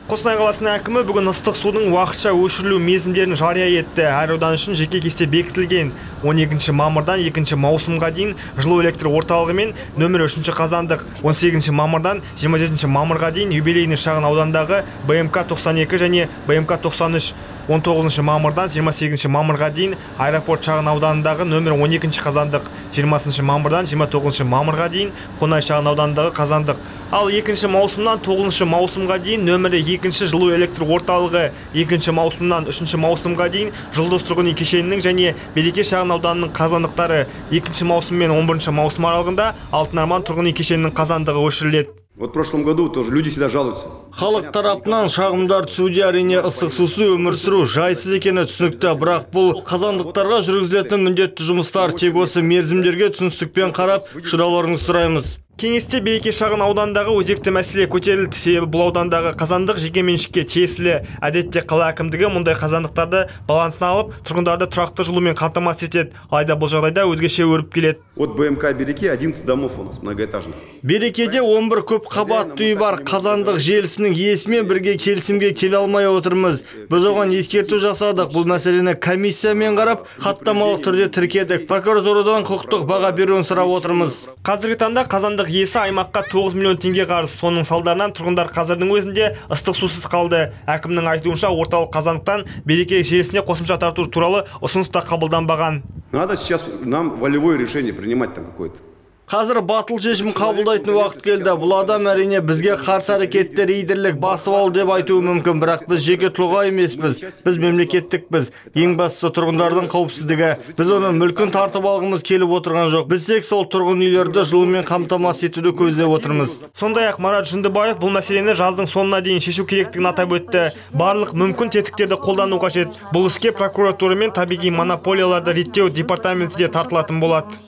Қостанай қаласының әкімі бүгін ыстық судың уақытша өшірілу мерзімдерін жария етті. Әр аудан үшін жеке кесте бекітілген. 12 мамырдан 2 маусымға дейін жылу электр орталығы мен нөмір 3 қазандық, 18 мамырдан 27 мамырға дейін юбилейный шағын аудандағы БМК 92 және БМК 93, 19 мамырдан 28 мамырға дейін аэропорт шағын ауданындағы нөмір 12 қазандық, 20 мамырдан 29 мамырға дейін Қонай шағын ауданындағы қазандық. Ал 2 маусымнан 9 маусымға дейін нөмірі 2 жылу электр орталығы, 2 маусымнан 3 маусымға дейін Жұлдыз тұрғын үй кешенінің және Береке шағын ауданының қазандықтары, 2 маусым мен 11 маусым аралығында Алтын Арман тұрғын үй кешенінің қазандығы өшіріледі. Вот в прошлом году тоже люди всегда жалуются. Халық тарапынан шағымдар түсуде, әрине ыстық сусыз өмір сүру жайсыз екені түсінікті, бірақ бұл қазандықтарға жүргізілетін міндетті жұмыстар, тек осы мерзімдерге түсіністікпен қарап шыдауларыңызды сұраймыз. Кеңесте Береке шағын аудандағы өзекті мәселе көтерілді, себебі бұл аудандағы қазандық жеке меншікке тиесілі. Әдетте қала әкімдігі мұндай қазандықтарды балансына алып, тұрғындарды тұрақты жылумен қамтамасыз етеді. Алайда бұл жағдайда өзгеше өріп келеді. От БМК Береке 11 домов у нас многоэтажных. Берекеде 11 көп қабатты үй бар. Қазандық желісінің иесімен бірге келісімге келе алмай отырмыз. Біз оған ескерту жасадық. Бұл мәселені комиссиямен қарап, хаттамалық түрде тіркедік. Прокуратурадан құқықтық баға беруін сұрап отырмыз. Қазіргі таңда қазандық иесі аймаққа 9 миллион теңге қарыз. Соның салдарынан тұрғындар қазірдің өзінде ыстық сусыз қалды. Әкімнің айтуынша орталық қазандықтан Береке желісіне қосымша тарту туралы ұсыныс та қабылданбаған. Надо сейчас нам волевое решение принимать там какое-то. Қазір батыл шешім қабылдайтын уақыт келді. Бұл адам әрине бізге қарсы әрекеттер идірлік басып алу деп айтуы мүмкін, бірақ біз жеке тұлға емеспіз. Біз мемлекеттікпіз. Ең бастысы тұрғындардың қауіпсіздігі. Біз оның мүлкін тартып алғымыз келіп отырған жоқ. Біз тек сол тұрғын үйлерді жылумен қамтамасыз етуді көздеп отырмыз. Сондай-ақ Марат Жындыбаев бұл мәселені жаздың соңына дейін шешу керектігін атап өтті. Барлық мүмкін тетіктерді қолдану қажет. Бұл іске прокуратура мен табиғи монополияларды реттеу департаменті де тартылатын болады.